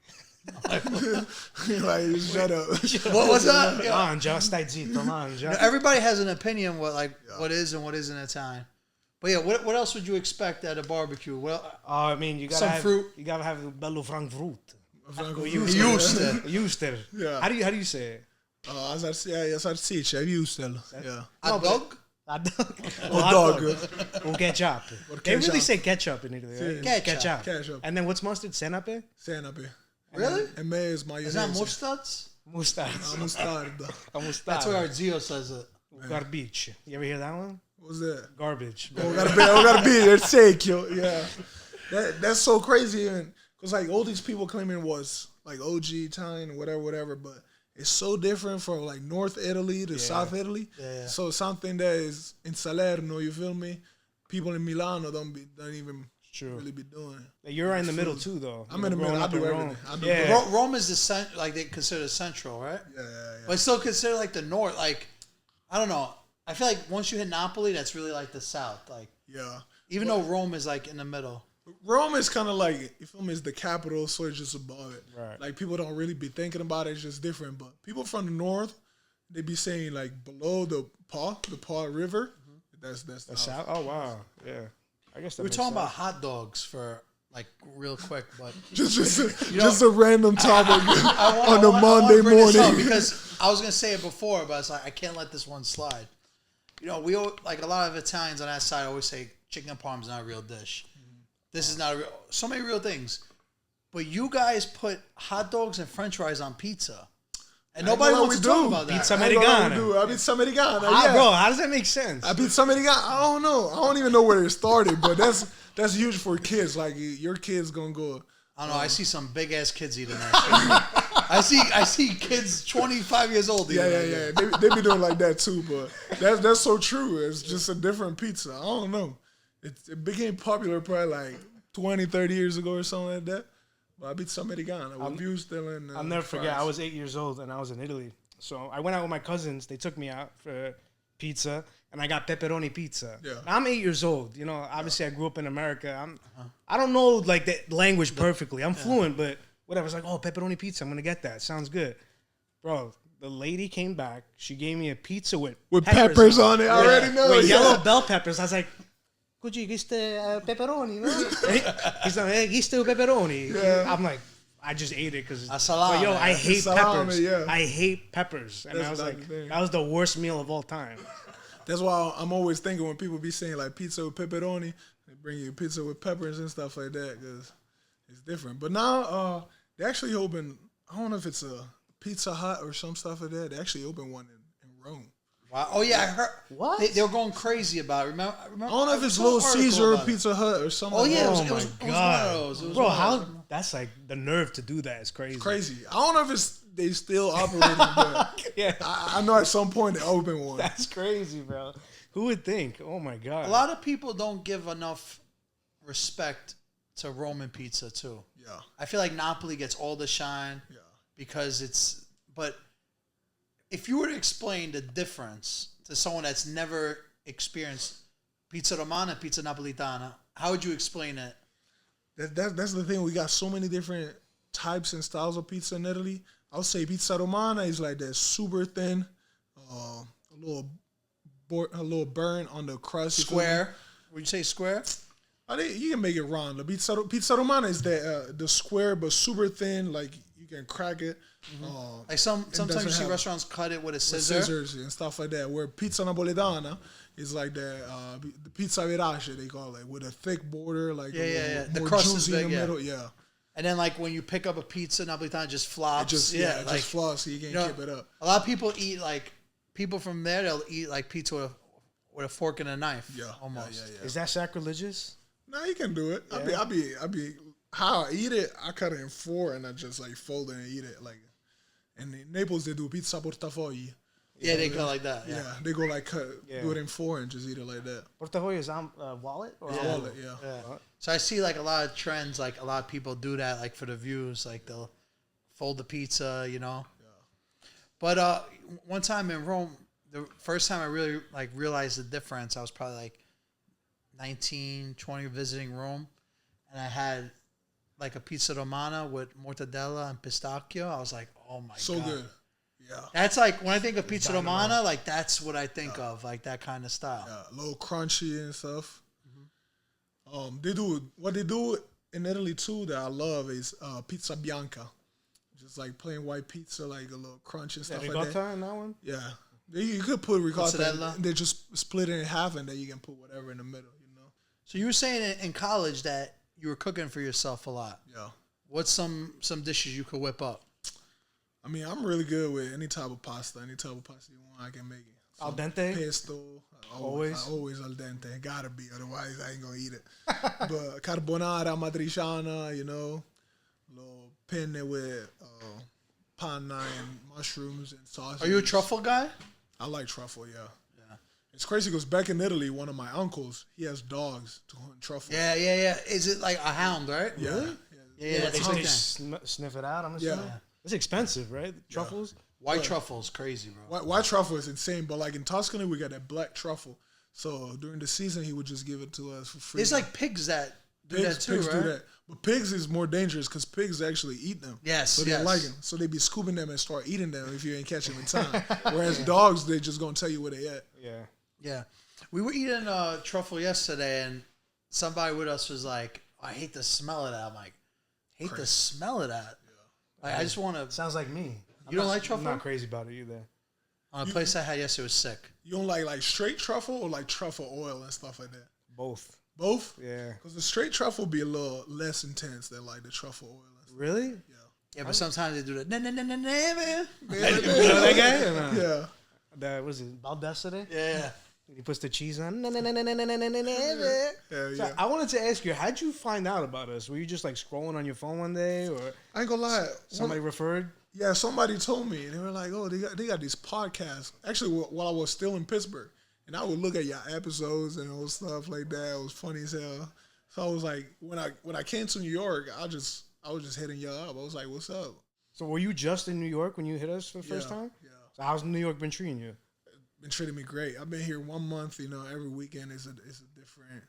like, shut up. What's that? Yeah. Mangia, stai zitto, mangia. Everybody has an opinion what is and what isn't Italian. But yeah, what else would you expect at a barbecue? Well, I mean, you gotta some have fruit. You gotta have bello frankfurt. Euster. Yeah. How do you say it? Salsiccia, wurstel. Yeah. Hot dog? Hot dog. Or ketchup. They really say ketchup in Italy, right? Ketchup. Ketchup. And then what's mustard? Senape? Senape. Really? And may is mayonnaise. Is that mustards? Mustard. Mustard. That's where our Zio says it. Garbage. You ever hear that one? What's that? Garbage. gotta be there. Take yo. Yeah. That's so crazy, because like all these people claiming was like OG Italian or whatever, but it's so different from like North Italy to South Italy. Yeah. So something that is in Salerno, you feel me? People in Milano don't even really be doing it. You're right in the middle too, though. I'm in the middle. I do everything. Yeah. Rome is like they consider central, right? Yeah. But it's still considered like the north. Like, I don't know. I feel like once you hit Napoli, that's really like the south. Like, Yeah. even though Rome is like in the middle. Rome is kind of like, you feel me, it's the capital, so it's just above it. Right. Like, people don't really be thinking about it. It's just different. But people from the north, they be saying, like, below the Pa River, that's The south? Oh, wow. Yeah. I guess that We're makes talking sense. about hot dogs for like real quick, but just a random topic on a I Monday bring this up morning. because I was gonna say it before, but it's like I can't let this one slide. You know, we like a lot of Italians on that side always say chicken parm is not a real dish. This is not a real. So many real things, but you guys put hot dogs and French fries on pizza, and nobody wants to talk about that. Pizza I ain't gonna lie, we Americana. do. I pizza Americana. Bro, how does that make sense? I pizza Americana. I don't know. I don't even know where it started, but that's huge for kids. Like, your kids gonna go. I don't know. I see some big ass kids eating that. I see kids 25 years old eating that. Yeah. They be doing like that too, but that's so true. It's just a different pizza. I don't know. It became popular probably like 20, 30 years ago or something like that. But I beat some Americana with views still in. I'll never forget. I was 8 years old and I was in Italy, So I went out with my cousins. They took me out for pizza, and I got pepperoni pizza. Yeah. Now, I'm 8 years old. You know, obviously I grew up in America. I don't know like the language perfectly. I'm fluent, but whatever. It's like, oh, pepperoni pizza. I'm gonna get that. Sounds good, bro. The lady came back. She gave me a pizza with peppers on it. I already know. With Yeah. yellow bell peppers. I was like, "Gucci, giste pepperoni, no?" He's like, "Hey, giste pepperoni." Yeah. I'm like, I just ate it because. A salami. Yo, I hate Salami, peppers. yeah. I hate peppers, and That's I was not like, the thing. that was the worst meal of all time. That's why I'm always thinking when people be saying like pizza with pepperoni, they bring you pizza with peppers and stuff like that because it's different. But now they actually open. I don't know if it's a Pizza Hut or some stuff like that. They actually opened one in Rome. Wow. Oh yeah, I heard. What? They were going crazy about it. Remember? I don't know if it's saw an Little article Caesar or about it. Pizza Hut or something. Oh yeah, like it that. was one of those. It was Bro, one of how? those. That's like the nerve to do that is crazy. Crazy. I don't know if it's they still operating, but Yeah, I know at some point they opened one. that's crazy, bro. Who would think? Oh my god. A lot of people don't give enough respect to Roman pizza too. Yeah, I feel like Napoli gets all the shine yeah. because it's. But if you were to explain the difference to someone that's never experienced pizza romana, pizza napolitana, how would you explain it? That's the thing. We got so many different types and styles of pizza in Italy. I would say pizza romana is like that super thin, a little burn on the crust. you feel me? Square? Would you say square? I think you can make it round. The pizza romana is the square but super thin. Like you can crack it. Like sometimes you doesn't see have- restaurants cut it with a with scissor. scissors and stuff like that. Where pizza napoletana is like the pizza verace they call it, with a thick border, like Yeah. The more crust is juicy in big, the yeah. middle. Yeah, And then like when you pick up a pizza napolitana, it just flops. it like, just floss so you can't you know, keep it up. A lot of people eat like people from there. They'll eat like pizza with a fork and a knife. Yeah, almost. Yeah. Is that sacrilegious? No, you can do it. Yeah. I be how I eat it. I cut it in four and I just like fold it and eat it like. And in Naples they do pizza portafogli. Yeah, they go like that. Yeah, Yeah. they go like Yeah. do it in four and just eat it like that. Portafolio is wallet or Wallet, yeah. So I see like a lot of trends. Like a lot of people do that, like for the views. Like they'll fold the pizza, you know. Yeah. But one time in Rome, the first time I really like realized the difference, I was probably like 19, 20 visiting Rome, and I had like a pizza romana with mortadella and pistachio. I was like, oh my So god, good. Yeah. that's like when I think of pizza romana, like that's what I think of, like that kind of style. Yeah, a little crunchy and stuff. They do in Italy too that I love is pizza bianca, just like plain white pizza, like a little crunch and Is that stuff like that. ricotta in that one? Yeah, you could put ricotta. Mozzarella. They just split it in half, and then you can put whatever in the middle. You know. So you were saying in college that you were cooking for yourself a lot. Yeah. What's some dishes you could whip up? I mean, I'm really good with any type of pasta. Any type of pasta you want, I can make it. Al dente? Pesto. Always? Always al dente. Gotta be, otherwise I ain't gonna eat it. But carbonara, matriciana, you know, little penne with panna and mushrooms and sausage. Are you a truffle guy? I like truffle, yeah. It's crazy because back in Italy, one of my uncles, he has dogs to hunt truffle. Yeah. Is it like a hound, right? Yeah. Really? Yeah, They it's okay. sniff it out, I'm assuming. Yeah. It's expensive, right? Truffles? White truffle's crazy, bro. White truffle is insane, but like in Tuscany, we got that black truffle. So during the season, he would just give it to us for free. There's like pigs that do that too, pigs right? do that. But pigs is more dangerous because pigs actually eat them. Yes, So they yes. like them. So they be scooping them and start eating them if you ain't catch them in time. Whereas dogs, they just gonna tell you where they at. Yeah. Yeah. We were eating truffle yesterday, and somebody with us was like, I hate the smell of that. I'm like, hate the smell of that. Like, I just want to. Sounds like me. You don't like truffle? I'm not crazy about it either. On a place I had yesterday was sick. You don't like straight truffle or like truffle oil and stuff like that? Both. Both? Yeah. Because the straight truffle be a little less intense than like the truffle oil. And stuff. Really? Yeah, but sometimes they do that. Man. You know that guy? Or no? Yeah. That was it. Baldessere? Yeah. He puts the cheese on. Hell So yeah. I wanted to ask you, how'd you find out about us? Were you just like scrolling on your phone one day, or I ain't gonna lie. somebody referred? Yeah, somebody told me. They were like, "Oh, they got these podcasts." Actually, while I was still in Pittsburgh, and I would look at your episodes and all stuff like that. It was funny as hell. So I was like, when I came to New York, I was just hitting y'all up. I was like, "What's up?" So were you just in New York when you hit us for the first time? Yeah. So how's New York been treating you? Been treating me great. I've been here 1 month. You know, every weekend is a different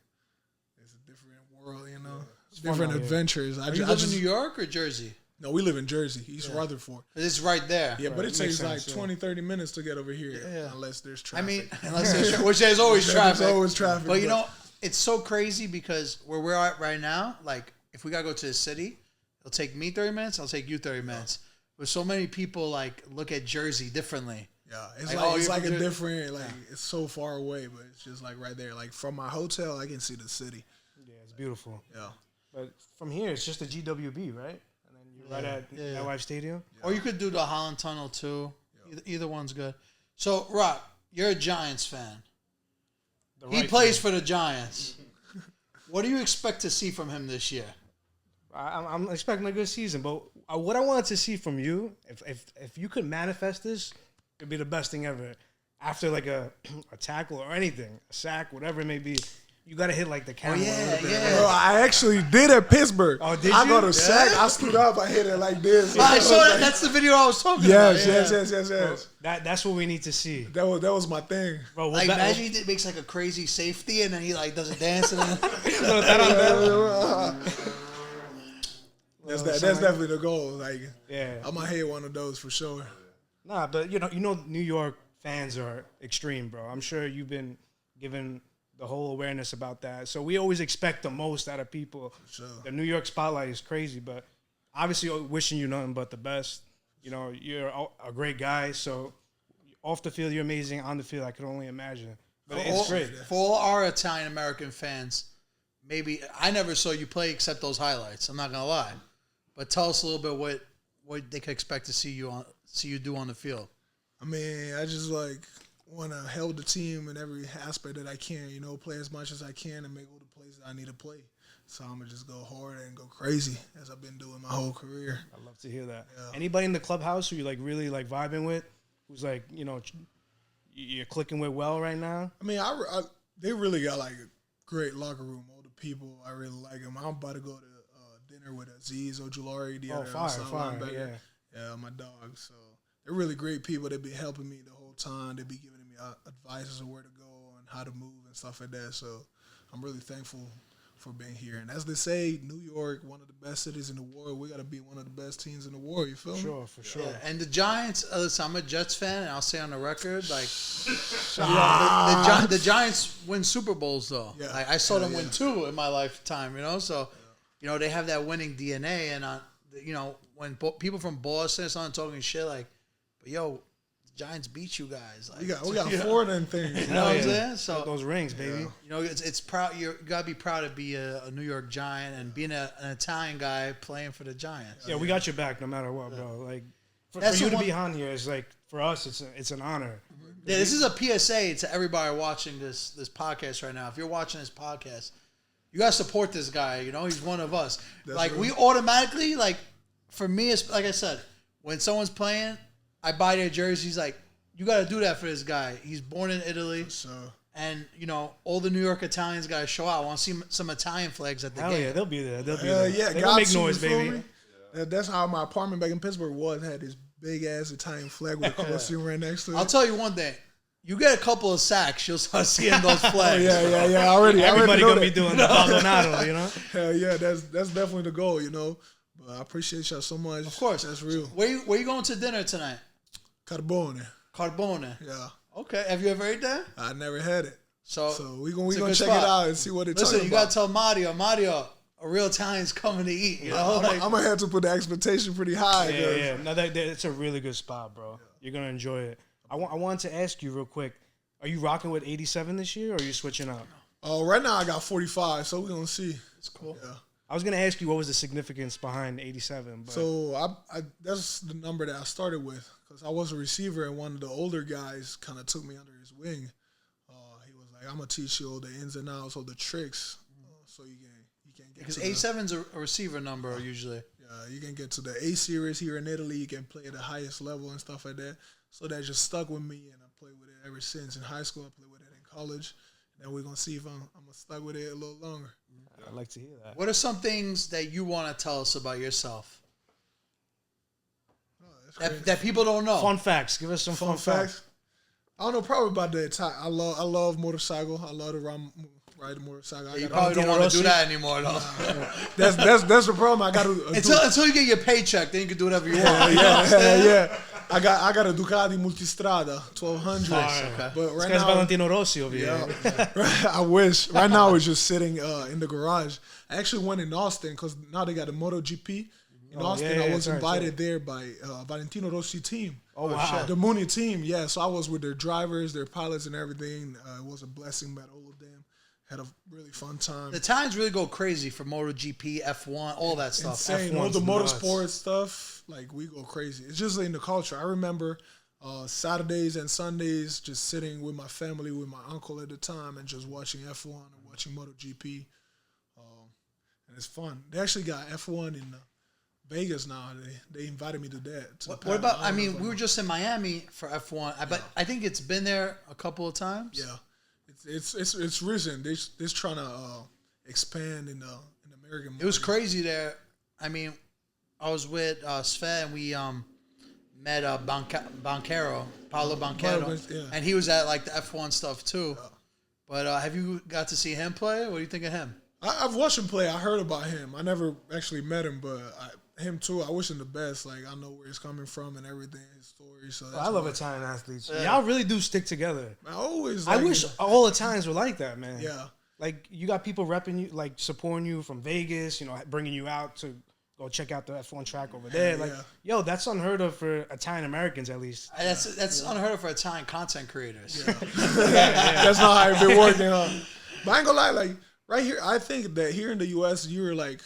world. You know, different adventures. You live in New York or Jersey? No, we live in Jersey, East Rutherford. It's right there. Yeah, Right. but it takes like sense, 20, 30 minutes to get over here, Yeah. unless there's I traffic. mean, which there's always traffic. There's always traffic. But you know, it's so crazy because where we're at right now, like if we gotta go to the city, it'll take me 30 minutes. I'll take you 30 minutes. But so many people like look at Jersey differently. yeah, it's Like, like, oh, it's you're like from a Jersey? different, like it's so far away, but it's just like right there. Like from my hotel, I can see the city. Yeah, it's beautiful. Yeah. But from here, it's just the GWB, right? And then you're right at MetLife Stadium. Or you could do the Holland Tunnel too. Either one's good. So, Rock, you're a Giants fan. He plays for the Giants. What do you expect to see from him this year? I'm expecting a good season, but what I wanted to see from you, if you could manifest this, it'd be the best thing ever. After like a tackle or anything, a sack, whatever it may be, you gotta hit like the camera. Bro, I actually did at Pittsburgh. Oh, did I you? go to sack, I stood up, I hit it like this. I saw that. That's the video I was talking Yes, about. yes. That's what we need to see, That was my thing. bro. Like, imagine he makes like a crazy safety and then he like does a dance and then That's definitely the goal. Like, Yeah. I'm gonna hit one of those for sure. Nah, but you know, New York fans are extreme, bro. I'm sure you've been given the whole awareness about that. So we always expect the most out of people. Sure. The New York spotlight is crazy, but obviously wishing you nothing but the best. You know, you're a great guy. So off the field, you're amazing. On the field, I could only imagine. But it's great. For all our Italian American fans, maybe I never saw you play except those highlights. I'm not gonna lie, but tell us a little bit what they could expect to see you do on the field. I mean, I just like want to help the team in every aspect that I can. You know, play as much as I can and make all the plays that I need to play. So I'm gonna just go hard and go crazy as I've been doing my whole career. I love to hear that. Yeah. Anybody in the clubhouse who you like really like vibing with, who's like, you know, you're clicking with well right now? I mean, they really got like a great locker room. All the people, I really like them. I'm about to go to dinner with Aziz Ojulari, the other outside linebacker. Yeah, my dog. So they're really great people. They've been helping me the whole time. They be giving me advice as to where to go and how to move and stuff like that. So I'm really thankful for being here. And as they say, New York, one of the best cities in the world. We got to be one of the best teams in the world. You feel me? Sure, for sure. Yeah, and the Giants, listen, I'm a Jets fan, and I'll say on the record, like, the Giants win Super Bowls, though. Yeah. Like, I saw them win 2 in my lifetime, you know? So, you know, they have that winning DNA, and, you know, when people from Boston start talking shit, like, but, yo, the Giants beat you guys. Like, We got 4 of them things. you know what I'm saying? So, Those rings, baby. you know, it's proud. You gotta be proud to be a New York Giant and being an Italian guy playing for the Giants. Yeah, we got your back no matter what, bro. Like, for That's you the to one- be on here is like, for us, it's an honor. Yeah, this is a PSA to everybody watching this podcast right now. If you're watching this podcast, you gotta support this guy. You know, he's one of us. That's We automatically, like, for me, it's like I said, when someone's playing, I buy their jerseys. Like, you gotta do that for this guy. He's born in Italy. So And, you know, all the New York Italians got to show out. I want to see some Italian flags at the Hell game. yeah, they'll be there. They'll be hell there. yeah, They got gonna make to, noise, you feel baby. me? That's how my apartment back in Pittsburgh was. Had this big ass Italian flag with a Colosseum right next to it. I'll tell you one thing. You get a couple of sacks, you'll start seeing those flags. Yeah. Already, Everybody know gonna that. be doing the Baldonado, you know? Hell yeah, that's definitely the goal, you know. But I appreciate y'all so much. Of course. That's real. Where you going to dinner tonight? Carbone. Carbone. Yeah, Okay. Have you ever ate that? I never had it. So We it's gonna a good check spot. it out and see what it's Listen, talking you about. got to tell Mario, a real Italian's coming to eat. You know, like, I'm gonna have to put the expectation pretty high. Yeah, 'cause yeah. No, it's a really good spot, bro. You're gonna enjoy it. I wanted to ask you real quick. Are you rocking with 87 this year, or are you switching up? Right now I got 45, so we're gonna see. it's cool. Yeah. I was gonna ask you what was the significance behind 87, but So I that's the number that I started with because I was a receiver and one of the older guys kind of took me under his wing. He was like, "I'm gonna teach you all the ins and outs, all the tricks, so you can get Because to the, 87's a receiver number usually. you can get to the A series here in Italy. You can play at the highest level and stuff like that. So that just stuck with me, and I played with it ever since in high school. I played with it in college. And we're gonna see if I'm stuck with it a little longer. I'd like to hear that. What are some things that you want to tell us about yourself? Oh, that people don't know. Fun facts. Give us some fun facts. I don't know, probably about the Italian. I love motorcycle. I love to ride a motorcycle. You probably don't want to do that anymore, though. That's the problem. I got to until you get your paycheck, then you can do whatever you want. yeah. I got a Ducati Multistrada 1200. Okay. But right This guy's now, Valentino Rossi over here. I wish. Right now, it's just sitting in the garage. I actually went in Austin because now they got a MotoGP. In Austin, I was invited there by Valentino Rossi team. Oh, wow. The Mooney team, yeah. So I was with their drivers, their pilots, and everything. It was a blessing, met all of them. Had a really fun time. The Italians really go crazy for MotoGP, F1, all that stuff. Insane. All the motorsports stuff, like, we go crazy. It's just in the culture. I remember Saturdays and Sundays just sitting with my family, with my uncle at the time, and just watching F1 and watching MotoGP. And it's fun. They actually got F1 in Vegas now. They invited me to that. What about? I mean, we were just in Miami for F1, but I think it's been there a couple of times. Yeah, it's recent. They're trying to expand in the American market. It was crazy there. I mean, I was with Sven and we met Banchero, Paulo Banchero, and he was at like the F1 stuff too. Yeah. But have you got to see him play? What do you think of him? I've watched him play. I heard about him. I never actually met him, but him too. I wish him the best. Like, I know where he's coming from and everything, his story. So I love Italian athletes. Y'all really do stick together. I wish all Italians were like that, man. Yeah. Like, you got people repping you, like supporting you from Vegas, bringing you out to go check out the F1 track over there. Like, yo, that's unheard of for Italian Americans, at least. That's unheard of for Italian content creators. Yeah. That's not how it's been working, huh? But I ain't gonna lie, like, right here, I think that here in the U.S., you're, like,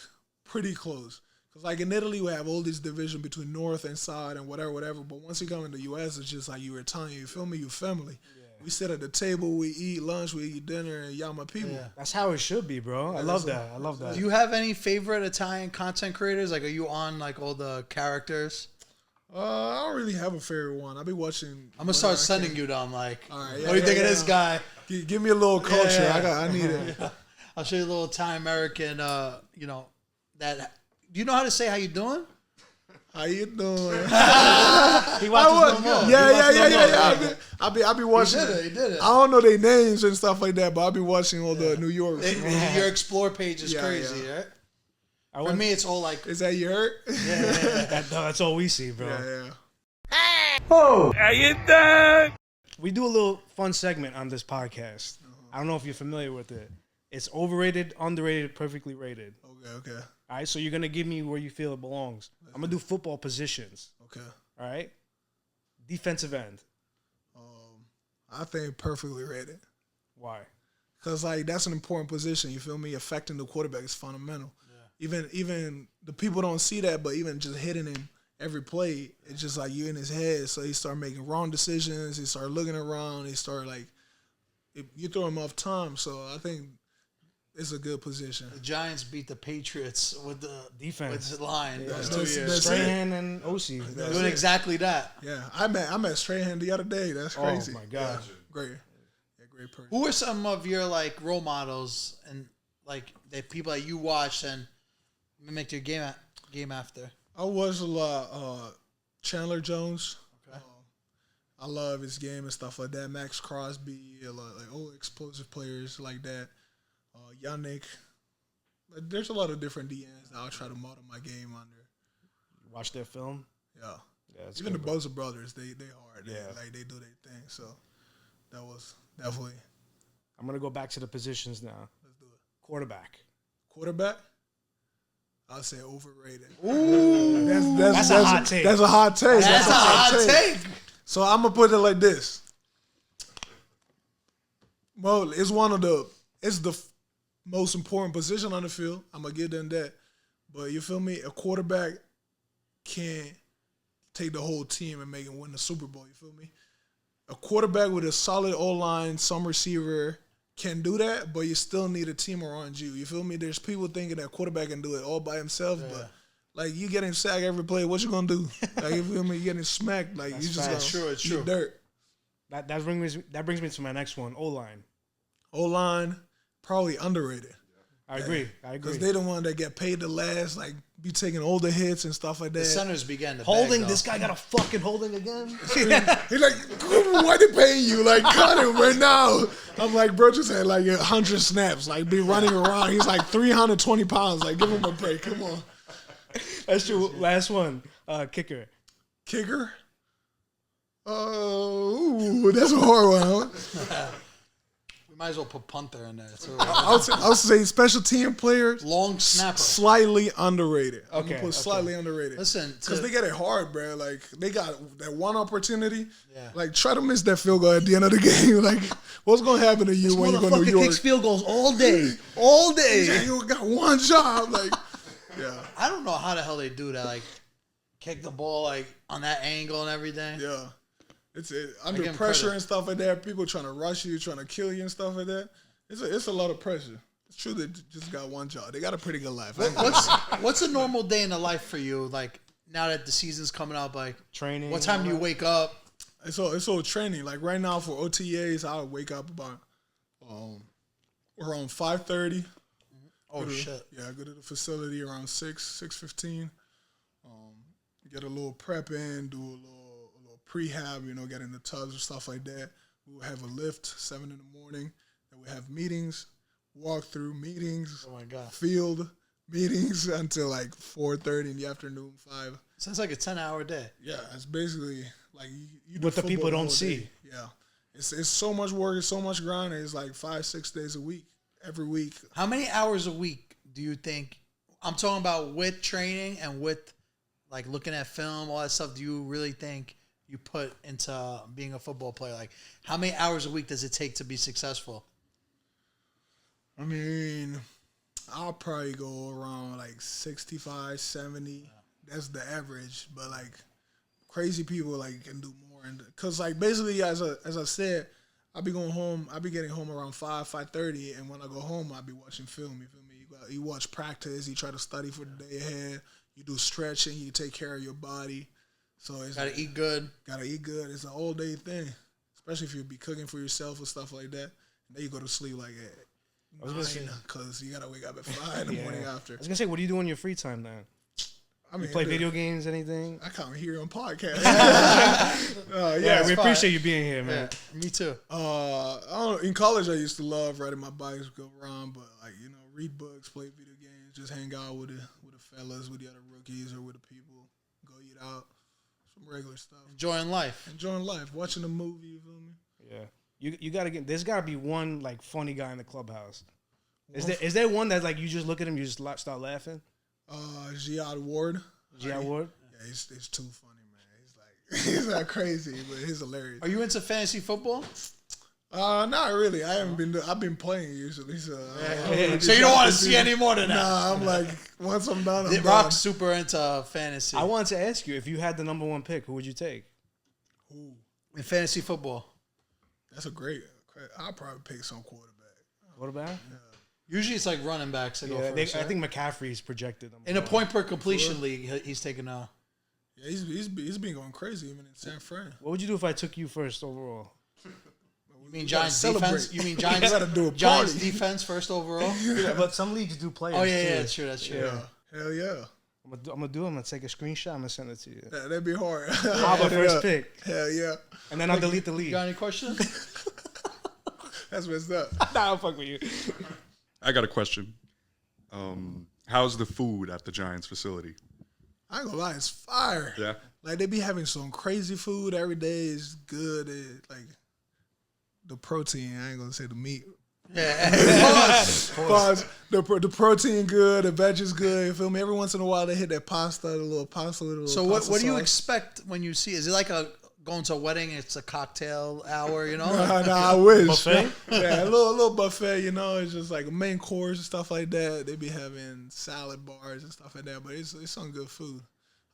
pretty close. Because, like, in Italy, we have all this division between North and South and whatever. But once you come in the U.S., it's just like you're Italian. You feel me? You're family. Yeah. We sit at the table, we eat lunch, we eat dinner, and y'all my people. Yeah. That's how it should be, bro. I love that. Do you have any favorite Italian content creators? Like, are you on, like, all the characters? I don't really have a favorite one. I'll be watching. I'm going to start sending you down, like, all right, what do you think of this guy? Give me a little culture. I need it. I'll show you a little Italian American, that. Do you know how to say how you doing? How you doing? He watches no more. Yeah. I'll be watching. He did it. I don't know their names and stuff like that, but I'll be watching all the New York. Your explore page is crazy, right? For me, it's all like. Is that your? Yeah. That's all we see, bro. Yeah. Oh, how you doing? We do a little fun segment on this podcast. I don't know if you're familiar with it. It's overrated, underrated, perfectly rated. Okay. All right, so you're going to give me where you feel it belongs. I'm going to do football positions. Okay. All right? Defensive end. I think perfectly rated. Why? Because, like, that's an important position, you feel me? Affecting the quarterback is fundamental. Yeah. Even the people don't see that, but even just hitting him every play, it's just like you in his head. So he start making wrong decisions. He start looking around. He start, like, you throw him off time. So I think it's a good position. The Giants beat the Patriots with the defense, with the line. Yeah. Strahan and Osi doing exactly that. Yeah, I met Strahan the other day. That's crazy. Oh my god, great person. Who are some of your like role models and like the people that you watched and mimicked your game after? I watched a lot. Chandler Jones. Okay. I love his game and stuff like that. Max Crosby, a lot like old explosive players like that. Yannick. There's a lot of different DNs that I'll try to model my game under. Watch their film? Yeah. Even the Bosa brothers, they hard. They do their thing. So that was definitely. I'm going to go back to the positions now. Let's do it. Quarterback? I'll say overrated. Ooh. That's a hot take. That's a hot take. That's a hot take. So I'm going to put it like this. Well, it's the most important position on the field. I'm going to give them that. But you feel me? A quarterback can't take the whole team and make it win the Super Bowl. You feel me? A quarterback with a solid O-line, some receiver can do that, but you still need a team around you. You feel me? There's people thinking that quarterback can do it all by himself, but like you getting sacked every play, what you gonna do? Like you feel me? You getting smacked, like you just gonna eat dirt. That brings me to my next one. O-line. O-line, probably underrated. I agree. Because they the one that get paid the last, like be taking older hits and stuff like that. The centers began to Holding, bag, this guy got a fucking holding again. He's like, why they paying you? Like, cut him right now. I'm like, bro, just had like 100 snaps. Like, be running around. He's like 320 pounds. Like, give him a break. Come on. That's true. Last one. Kicker. Kicker? Ooh, that's a hard one. Huh? We might as well put punter in there. So I would say special team players. long snapper. Slightly underrated. I'm Okay, gonna put slightly underrated. Listen, because they get it hard, bro. Like they got that one opportunity. Yeah. Like try to miss that field goal at the end of the game. Like what's gonna happen to you when you go to New Motherfucker York? kicks field goals all day. All day. You got one job. Like, yeah, I don't know how the hell they do that. Like, kick the ball like on that angle and everything. yeah. It's I under give 'em pressure credit. and stuff like that. People trying to rush you, trying to kill you and stuff like that. It's a lot of pressure. It's true they just got one job. They got a pretty good life. What's a normal day in the life for you? Like now that the season's coming up, like Training. what time do you wake up? It's all training. Like right now for OTAs, I would wake up about around 5:30. Oh shit! Yeah, I go to the facility around 6:15. Get a little prep in, do a little prehab, get in the tubs and stuff like that. We'll have a lift 7 in the morning. Then we have meetings, walkthrough meetings, Oh my god! field meetings until like 4:30 in the afternoon, 5. Sounds like a 10-hour day. Yeah, it's basically like you do What the football people don't whole see. day. Yeah, it's so much work, it's so much grind. It's like 5-6 days a week, every week. How many hours a week do you think? I'm talking about with training and with like looking at film, all that stuff. Do you really think you put into being a football player? Like, how many hours a week does it take to be successful? I mean, I'll probably go around like 65, 70. That's the average. But like crazy people like can do more. And cause like basically as I said, I'll be going home. I'll be getting home around 5:30, and when I go home, I'll be watching film. You feel me? You watch practice. You try to study for the day ahead. You do stretching. You take care of your body. So it's Gotta eat good. Gotta eat good. It's an all day thing, especially if you be cooking for yourself and stuff like that. And then you go to sleep like at 9 because you gotta wake up at 5 in the morning after. I was gonna say, what do you do in your free time then? I mean, You play video games, anything? I come here on podcast. Yeah, we fine. appreciate you being here, man. Yeah, me too. I don't, in college, I used to love riding my bikes, go around, but like read books, play video games, just hang out with the fellas, with the other rookies, or with the people, go eat out, some regular stuff. Enjoying life. Enjoying life, watching a movie. You feel me? Yeah, you gotta get. There's gotta be one like funny guy in the clubhouse. Is there one that like you just look at him, you just start laughing? Giad Ward. Giad Ward. Yeah, he's too funny, man. He's like he's not crazy, but he's hilarious. Are you into fantasy football? Not really. I haven't been. I've been playing usually. So, So you don't want to see any more than that? Nah, I'm like once I'm done. I'm done. Rock's super into fantasy. I wanted to ask you if you had the number one pick, who would you take? Ooh, in fantasy football. that's a great. I'll probably pick some quarterback. Quarterback? Usually it's like running backs that go Yeah, first. I right? think McCaffrey's projected them. In a point per completion league, he's taking a. Yeah, he's been going crazy even in San Fran. What would you do if I took you first overall? You mean You gotta Giants defense? celebrate. You mean You Giants? gotta do a Giants party. defense first overall. Yeah, but some leagues do players. Oh yeah, too. yeah, that's true. That's true. Yeah, hell yeah. I'm gonna do it. I'm gonna take a screenshot. I'm gonna send it to you. That'd be hard. Haba first Yeah. pick, Hell yeah. and then I'll delete the You league. got any questions? That's messed up. Nah, I'll fuck with you. I got a question. How's the food at the Giants facility? I ain't gonna lie, it's fire. Yeah. Like they be having some crazy food every day. Is good. Like the protein. I ain't gonna say the meat. Yeah. But the protein good, the veg is good. You feel me? Every once in a while they hit that pasta, the little pasta with a little. So what pasta do you sauce. expect when you see? Is it like a going to a wedding? It's a cocktail hour, you know? Nah, I wish. Buffet? Yeah, a little buffet. It's just like a main course and stuff like that. They be having salad bars and stuff like that. But it's some good food.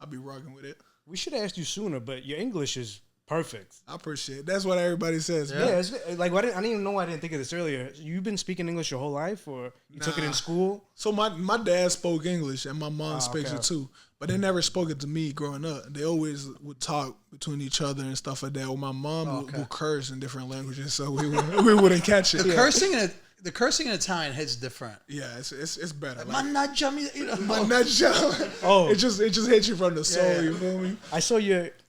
I'll be rocking with it. We should have asked you sooner, but your English is perfect. I appreciate it. That's what everybody says. Yeah. Man. Yeah, it's, like I didn't even know I didn't think of this earlier. You've been speaking English your whole life, or you took it in Nah. school? So my dad spoke English and my mom speaks okay. it too. But they never spoke it to me growing up. They always would talk between each other and stuff like that. Or my mom would curse in different languages, so we wouldn't catch it. Cursing in it. the cursing in Italian hits different. Yeah, it's better. Mannaggia me, you know. Mannaggia. Oh. It just hits you from the soul. Yeah. You feel me?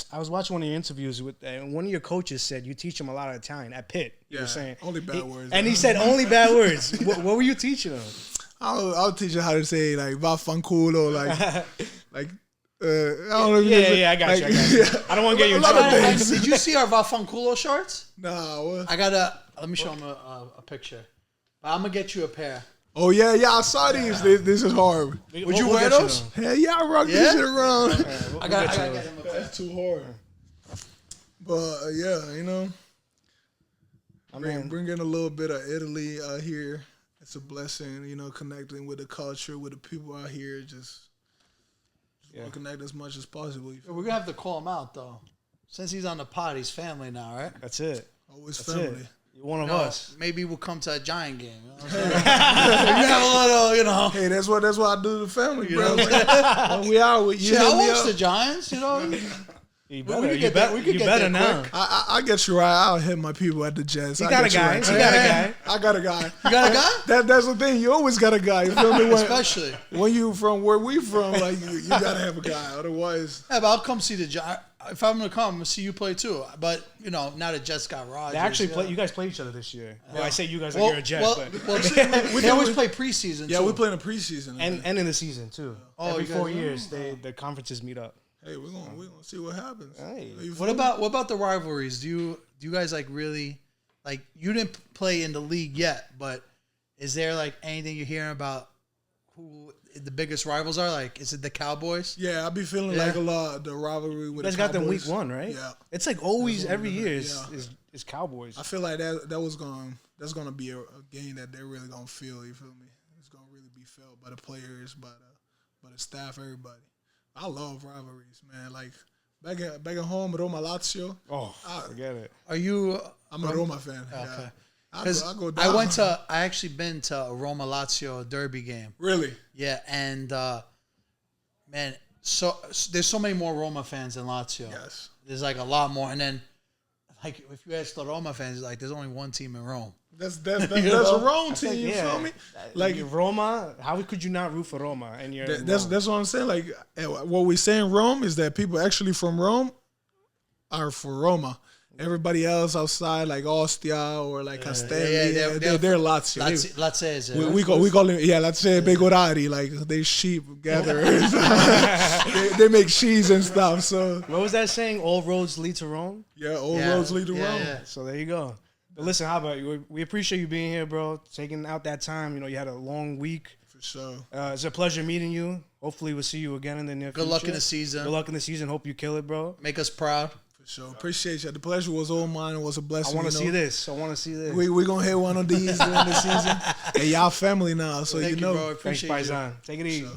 I was watching one of your interviews and one of your coaches said you teach him a lot of Italian at Pitt. You Yeah, were saying only bad words. and he said only bad words. What were you teaching him? I'll teach you how to say like vaffanculo, like I don't know. Yeah, I got you. I don't want to get you in A lot of trouble. things. Did you see our Vaffanculo shorts? Nah, what? Let me show him a picture. I'm gonna get you a pair. Oh yeah, I saw these. This is hard. Would you wear those? Hell yeah, I rock this shit around. I gotta get him a pair. That's too hard. But yeah, you know, bring in a little bit of Italy out here. It's a blessing, you know, connecting with the culture, with the people out here. Just wanna connect as much as possible. We're gonna have to call him out though, since he's on the pod. He's family now, right? That's it. Always That's family. it. You're one of us. Maybe we'll come to a Giant game. You know what I'm saying? You have a little, you know. Hey, that's what I do to the family, bro. When we out with you, Shit, hit I me watch up. the Giants, you know. You could get that- we could you get better there now. quick. I get you right. I'll hit my people at the Jets. He got a guy. He got a guy. I got a guy. You got a guy? That's the thing. You always got a guy. You feel me? Especially. When you from where we from, like you gotta have a guy. Otherwise, Yeah, but I'll come see the Giants. If I'm gonna come, I'm gonna see you play too. But you know, now the Jets got Rodgers. They actually yeah. play. You guys play each other this year. Well, I say you guys like Well, you're a Jet, well, but they always play preseason. yeah, too. we play in the preseason. and in the season too. Oh, Every you guys 4 do? years, the conferences meet up. Hey, we're gonna see what happens. Hey. You What feel me? about the rivalries? Do you guys like really like? You didn't play in the league yet, but is there like anything you're hearing about who the biggest rivals are? Like, is it the Cowboys? Yeah, I be feeling Yeah. like a lot the rivalry with You guys the got them Cowboys. week 1, right? Yeah, It's like always That's every what year we're is, doing, is Cowboys. I feel like that's gonna be a game that they're really gonna feel. You feel me? It's gonna really be felt by the players, by the staff, everybody. I love rivalries, man. Like back at home, Roma Lazio. Oh, forget it. Are you? I'm a Roma fan. Okay. Yeah. Because I go down. I actually been to a Roma Lazio derby game. Really? Yeah, and man, so there's so many more Roma fans than Lazio. Yes. There's like a lot more, and then like if you ask the Roma fans, like there's only one team in Rome. That's know? a Rome team. You feel me? Like Roma, how could you not root for Roma? And you're in That's Rome? what I'm saying. Like what we say in Rome is that people actually from Rome are for Roma. Everybody else outside, like Ostia or like Castelli, they're Lazio. Lazio. We call them Lazio Begorari, like they sheep gatherers. they make cheese and stuff. So What was that saying? All roads lead to Rome. all roads lead to Rome. Yeah. So there you go. But listen, Haba, we appreciate you being here, bro. Taking out that time. You know, you had a long week. For sure. It's a pleasure meeting you. Hopefully, we'll see you again in the near future. Good luck in the season. Good luck in the season. Hope you kill it, bro. Make us proud. So appreciate you. The pleasure was all mine. It was a blessing. I want to you know. see this. I want to see this. We gonna hit one of these during the season. And y'all family now, so Thank you know. bro. I Thanks, appreciate you. Paisan. Take it easy. So.